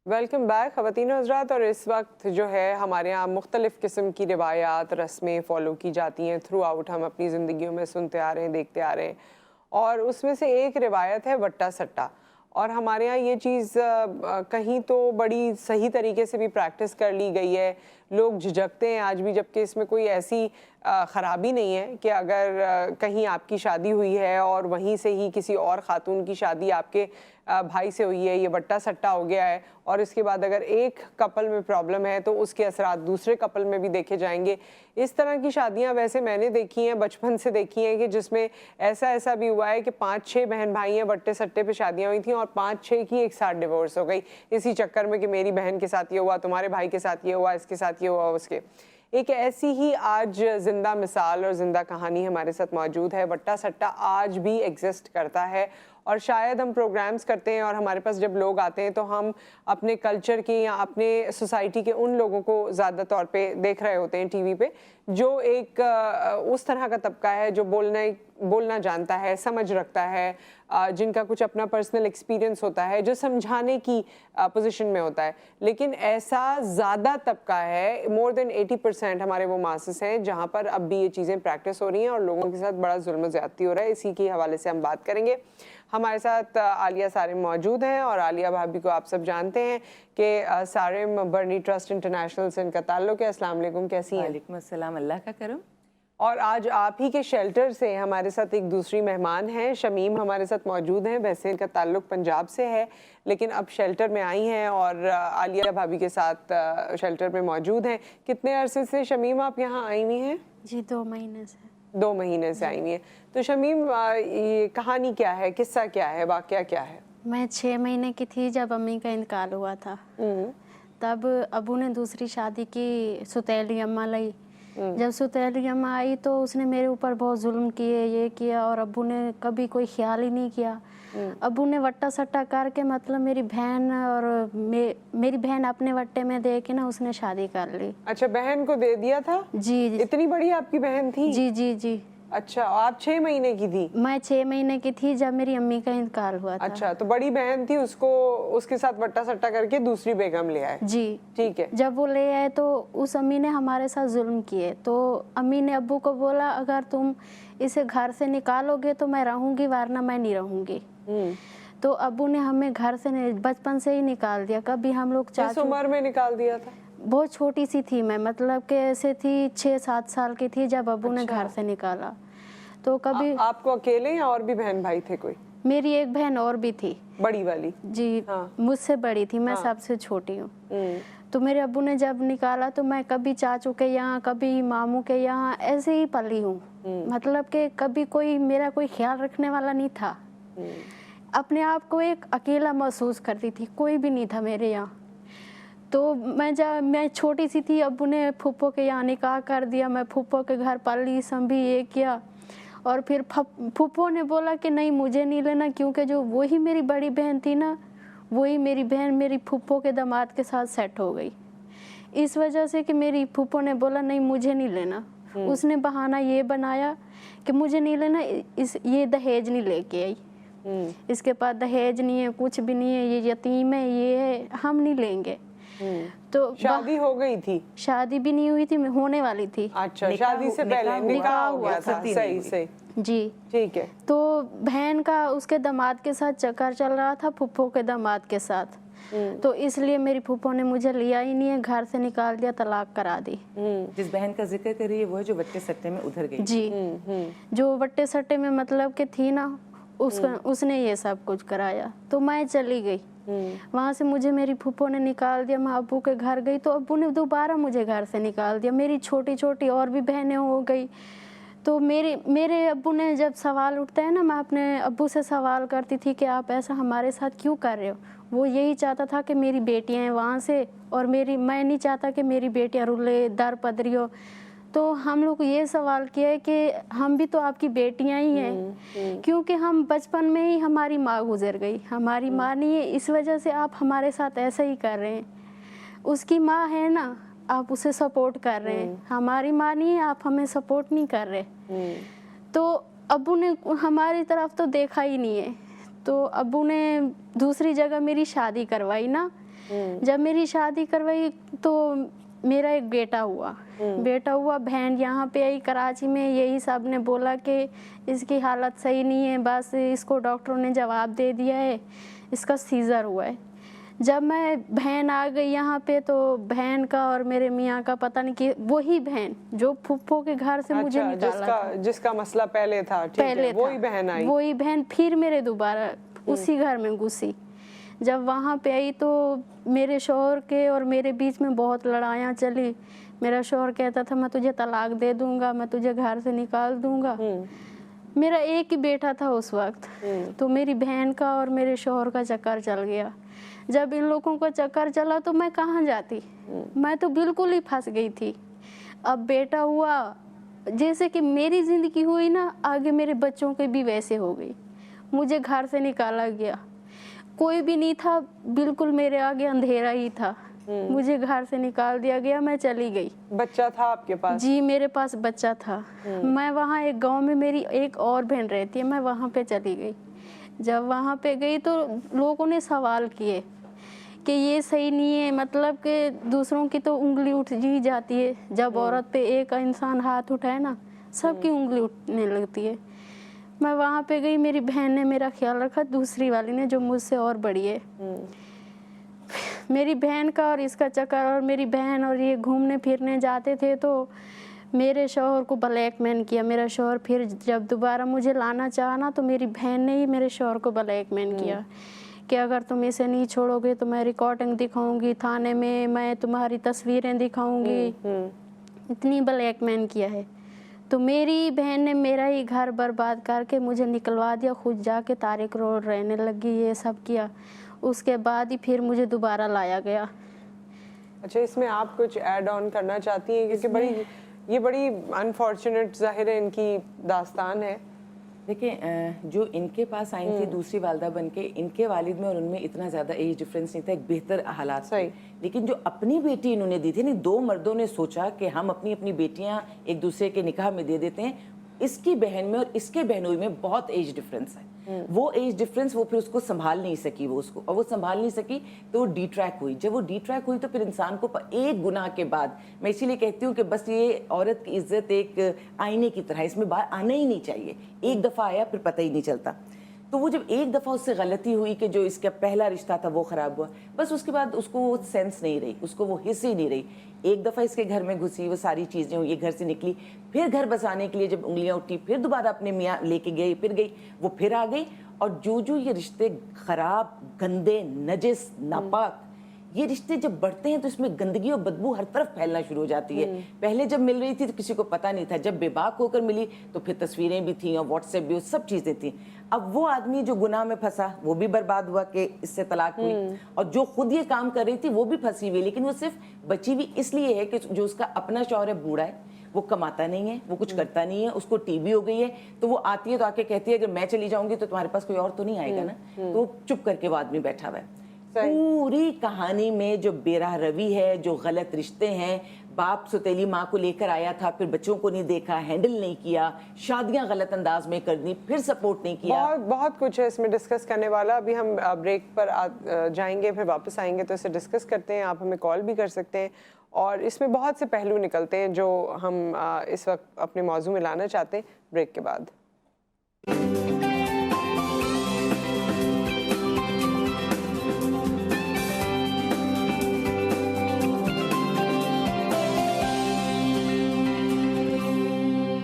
Welcome back ख़वातीन हज़रात। और इस वक्त जो है हमारे यहाँ मुख्तलिफ़ किस्म की रिवायात रस्में फ़ॉलो की जाती हैं थ्रू आउट, हम अपनी ज़िंदगियों में सुनते आ रहे हैं, देखते आ रहे हैं। और उसमें से एक रिवायत है वट्टा सट्टा। और हमारे यहाँ ये चीज़ कहीं तो बड़ी सही तरीके से भी प्रैक्टिस कर ली गई है, लोग झिझकते हैं आज भी, जबकि इसमें कोई ऐसी ख़राबी नहीं है कि अगर कहीं आपकी शादी हुई है और वहीं से ही किसी और ख़ातून की शादी आपके भाई से हुई है, ये वट्टा सट्टा हो गया है, और इसके बाद अगर एक कपल में प्रॉब्लम है तो उसके असरात दूसरे कपल में भी देखे जाएंगे। इस तरह की शादियां वैसे मैंने देखी हैं, बचपन से देखी हैं, कि जिसमें ऐसा भी हुआ है कि 5-6 बहन भाई हैं, वट्टे सट्टे पे शादियां हुई थी और 5-6 की एक साथ डिवोर्स हो गई, इसी चक्कर में कि मेरी बहन के साथ ये हुआ, तुम्हारे भाई के साथ ये हुआ, इसके साथ ये हुआ, उसके। एक ऐसी ही आज जिंदा मिसाल और जिंदा कहानी हमारे साथ मौजूद है। वट्टा सट्टा आज भी एग्जिस्ट करता है और शायद हम प्रोग्राम्स करते हैं और हमारे पास जब लोग आते हैं तो हम अपने कल्चर के या अपने सोसाइटी के उन लोगों को ज़्यादा तौर पे देख रहे होते हैं टीवी पे, जो एक उस तरह का तबका है जो बोलना जानता है, समझ रखता है, जिनका कुछ अपना पर्सनल एक्सपीरियंस होता है, जो समझाने की पोजीशन में होता है। लेकिन ऐसा ज़्यादा तबका है, मोर देन 80% हमारे वो मासेस हैं जहाँ पर अब भी ये चीज़ें प्रैक्टिस हो रही हैं और लोगों के साथ बड़ा जुल्म ज़्यादती हो रहा है। इसी के हवाले से हम बात करेंगे। हमारे साथ आलिया सारिम मौजूद हैं और आलिया भाभी को आप सब जानते हैं कि सारिम बर्नी ट्रस्ट इंटरनेशनल से इनका ताल्लुक़ है। अस्सलाम वालेकुम, कैसी हैं? वालेकुम अस्सलाम, अल्लाह का करम। और आज आप ही के शेल्टर से हमारे साथ एक दूसरी मेहमान हैं, शमीम हमारे साथ मौजूद हैं। वैसे इनका ताल्लुक़ पंजाब से है लेकिन अब शेल्टर में आई हैं और आलिया भाभी के साथ शेल्टर में मौजूद हैं। कितने अरसे से शमीम आप यहाँ आई हुई हैं? जी 2 महीने से। 2 महीने से आई हुई हैं। तो शमीम, ये कहानी क्या है, किस्सा क्या है, वाक़या क्या है? मैं 6 महीने की थी जब अम्मी का इंतकाल हुआ था। तब अबू ने दूसरी शादी की, सुतैली अम्मा लाई। जब सुतैली अम्मा आई तो उसने मेरे ऊपर बहुत जुल्म किए, ये किया, और अबू ने कभी कोई ख्याल ही नहीं किया। अबू ने वट्टा सट्टा करके, मतलब मेरी बहन और मेरी बहन अपने वट्टे में दे के ना उसने शादी कर ली। अच्छा, बहन को दे दिया था? जी। इतनी बड़ी आपकी बहन थी? जी जी जी। अच्छा, आप 6 महीने की थी? मैं 6 महीने की थी जब मेरी अम्मी का इंतकाल हुआ था। अच्छा, तो बड़ी बहन थी, उसको उसके साथ वट्टा सट्टा करके दूसरी बेगम ले आए? जी ठीक है। जब वो ले आए तो उस अम्मी ने हमारे साथ जुल्म किए, तो अम्मी ने अब्बू को बोला अगर तुम इसे घर से निकालोगे तो मैं रहूंगी, वरना मैं नहीं रहूंगी। तो अब्बू ने हमें घर से बचपन से ही निकाल दिया। कभी हम लोग किस उम्र में निकाल दिया था? बहुत छोटी सी थी मैं, मतलब कि ऐसे थी 6-7 साल की थी जब अब्बू ने घर से निकाला। तो कभी आपको अकेले या और भी बहन भाई थे कोई? मेरी एक बहन और भी थी, बड़ी वाली? जी। हाँ। मुझसे बड़ी थी, मैं सबसे छोटी हूँ। तो मेरे अब्बू ने जब निकाला तो मैं कभी चाचू के यहाँ, कभी मामू के यहाँ ऐसे ही पली हूँ। मतलब कि कभी कोई मेरा कोई ख्याल रखने वाला नहीं था। अपने आप को एक अकेला महसूस करती थी, कोई भी नहीं था मेरे यहाँ। तो मैं छोटी सी थी, अब्बू ने फूफो के यहाँ निकाह कर दिया। मैं फूफो के घर पली, संभी, ये किया। और फिर फूफो ने बोला कि नहीं मुझे नहीं लेना, क्योंकि जो वही मेरी बड़ी बहन थी ना, वही मेरी बहन मेरी फूफो के दामाद के साथ सेट हो गई। इस वजह से कि मेरी फूफो ने बोला नहीं मुझे नहीं लेना। उसने बहाना ये बनाया कि मुझे नहीं लेना, ये दहेज नहीं लेके आई, इसके पास दहेज नहीं है, कुछ भी नहीं है, ये यतीम है, ये है, हम नहीं लेंगे। तो शादी हो गई थी? शादी भी नहीं हुई थी, मैं होने वाली थी। अच्छा, शादी से पहले निकाह हो गया था? सही सही, जी ठीक है। तो बहन का उसके दामाद के साथ चक्कर चल रहा था, फूफो के दामाद के साथ। तो इसलिए मेरी फूफो ने मुझे लिया ही नहीं है, घर से निकाल दिया, तलाक करा दी। जिस बहन का जिक्र कर रही है वो जो वट्टे सट्टे में उधर गई? जी। जो वट्टे सट्टे में मतलब कि थी ना, उसने ये सब कुछ कराया। तो मैं चली गई वहाँ से, मुझे मेरी फूफो ने निकाल दिया। मैं अब्बू के घर गई तो अब्बू ने दोबारा मुझे घर से निकाल दिया। मेरी छोटी छोटी और भी बहनें हो गई। तो मेरे अब्बू ने जब सवाल उठता है ना, मैं अपने अब्बू से सवाल करती थी कि आप ऐसा हमारे साथ क्यों कर रहे हो। वो यही चाहता था कि मेरी बेटियाँ हैं वहाँ से, और मैं नहीं चाहता कि मेरी बेटियाँ रुले दर पदरी हो। तो हम लोग ये सवाल किया है कि हम भी तो आपकी बेटियां ही हैं, क्योंकि हम बचपन में ही हमारी माँ गुजर गई, हमारी माँ नहीं है, इस वजह से आप हमारे साथ ऐसा ही कर रहे हैं। उसकी माँ है ना, आप उसे सपोर्ट कर रहे हैं, हमारी माँ नहीं है, आप हमें सपोर्ट नहीं कर रहे। तो अब्बू ने हमारी तरफ तो देखा ही नहीं है। तो अब्बू ने दूसरी जगह मेरी शादी करवाई ना, जब मेरी शादी करवाई तो मेरा एक बेटा हुआ। बहन यहाँ पे आई कराची में, यही सब ने बोला कि इसकी हालत सही नहीं है, बस इसको डॉक्टरों ने जवाब दे दिया है इसका सीज़र हुआ है। जब मैं बहन आ गई यहाँ पे तो बहन का और मेरे मियाँ का पता नहीं कि वही बहन जो फूफो के घर से मुझे अच्छा, निकाला था, जिसका मसला पहले था, ठीक है, वही बहन आई। वही बहन फिर मेरे दोबारा उसी घर में घुसी। जब वहाँ पे आई तो मेरे शौहर के और मेरे बीच में बहुत लड़ाइयाँ चली। मेरा शौहर कहता था मैं तुझे तलाक दे दूंगा, मैं तुझे घर से निकाल दूंगा। मेरा एक ही बेटा था उस वक्त, तो मेरी बहन का और मेरे शौहर का चक्कर चल गया। जब इन लोगों का चक्कर चला तो मैं कहाँ जाती, मैं तो बिल्कुल ही फंस गई थी। अब बेटा हुआ, जैसे कि मेरी ज़िंदगी हुई ना, आगे मेरे बच्चों की भी वैसे हो गई। मुझे घर से निकाला गया, कोई भी नहीं था, बिल्कुल मेरे आगे अंधेरा ही था। मुझे घर से निकाल दिया गया, मैं चली गई। बच्चा था आपके पास? जी मेरे पास बच्चा था। मैं वहाँ एक गांव में मेरी एक और बहन रहती है, मैं वहाँ पे चली गई। जब वहाँ पे गई तो लोगों ने सवाल किए कि ये सही नहीं है, मतलब कि दूसरों की तो उंगली उठ ही जाती है, जब औरत पे एक इंसान हाथ उठाए ना सबकी उंगली उठने लगती है। मैं वहाँ पे गई, मेरी बहन ने मेरा ख्याल रखा, दूसरी वाली ने जो मुझसे और बड़ी है। मेरी बहन का और इसका चक्कर, और मेरी बहन और ये घूमने फिरने जाते थे तो मेरे शौहर को ब्लैकमेल किया। मेरा शौहर फिर जब दोबारा मुझे लाना चाहा ना तो मेरी बहन ने ही मेरे शौहर को ब्लैकमेल किया कि अगर तुम इसे नहीं छोड़ोगे तो मैं रिकॉर्डिंग दिखाऊंगी थाने में, मैं तुम्हारी तस्वीरें दिखाऊंगी। इतनी ब्लैकमेल किया है। तो मेरी बहन ने मेरा ही घर बर्बाद करके मुझे निकलवा दिया, खुद जाके तारिक रोड रहने लगी, ये सब किया। उसके बाद ही फिर मुझे दोबारा लाया गया। अच्छा, इसमें आप कुछ ऐड ऑन करना चाहती हैं, क्योंकि ये बड़ी अनफॉर्चुनेट ज़ाहिर है इनकी दास्तान है। देखिए, जो इनके पास आई थी दूसरी वालदा बन के, इनके वालिद में और उनमें इतना ज़्यादा एज डिफरेंस नहीं था, एक बेहतर हालात थे। लेकिन जो अपनी बेटी इन्होंने दी थी नहीं, दो मर्दों ने सोचा कि हम अपनी अपनी बेटियां एक दूसरे के निकाह में दे देते हैं। इसकी बहन में और इसके बहनोई में बहुत एज डिफरेंस है। वो एज डिफरेंस वो फिर उसको संभाल नहीं सकी, वो उसको, और वो संभाल नहीं सकी तो वो डी ट्रैक हुई। जब वो डी ट्रैक हुई तो फिर इंसान को एक गुनाह के बाद, मैं इसीलिए कहती हूँ कि बस ये औरत की इज्जत एक आईने की तरह, इसमें बाहर आना ही नहीं चाहिए। एक दफ़ा आया फिर पता ही नहीं चलता। तो वो जब एक दफ़ा उससे गलती हुई कि जो इसका पहला रिश्ता था वो ख़राब हुआ, बस उसके बाद उसको वो सेंस नहीं रही, उसको वो हिस्स ही नहीं रही। एक दफ़ा इसके घर में घुसी, वो सारी चीज़ें हुई, घर से निकली, फिर घर बसाने के लिए जब उंगलियां उठी, फिर दोबारा अपने मियाँ लेके गई, फिर गई, वो फिर आ गई। और जो ये रिश्ते ख़राब, गंदे, नजिस, नापाक, ये रिश्ते जब बढ़ते हैं तो इसमें गंदगी और बदबू हर तरफ फैलना शुरू हो जाती है। पहले जब मिल रही थी तो किसी को पता नहीं था, जब बेबाक होकर मिली तो फिर तस्वीरें भी थी और व्हाट्सएप भी, सब चीज़ें थी। अब वो आदमी जो गुनाह में फंसा वो भी बर्बाद हुआ कि इससे तलाक हुई, और जो खुद ये काम कर रही थी वो भी फंसी हुई। लेकिन वो सिर्फ बची हुई इसलिए है कि जो उसका अपना शौहर है बूढ़ा है, वो कमाता नहीं है, वो कुछ करता नहीं है, उसको टीबी हो गई है, तो वो आती है तो आके कहती है अगर मैं चली जाऊंगी तो तुम्हारे पास कोई और तो नहीं आएगा ना। तो चुप करके वो आदमी बैठा हुआ है। पूरी कहानी में जो बेराह रवि है, जो गलत रिश्ते हैं, बाप सौतेली माँ को लेकर आया था, फिर बच्चों को नहीं देखा, हैंडल नहीं किया, शादियां गलत अंदाज में कर दी, फिर सपोर्ट नहीं किया। बहुत कुछ है इसमें डिस्कस करने वाला। अभी हम ब्रेक पर जाएंगे, फिर वापस आएंगे तो इसे डिस्कस करते हैं। आप हमें कॉल भी कर सकते हैं, और इसमें बहुत से पहलू निकलते हैं जो हम इस वक्त अपने मौजू में लाना चाहते हैं। ब्रेक के बाद।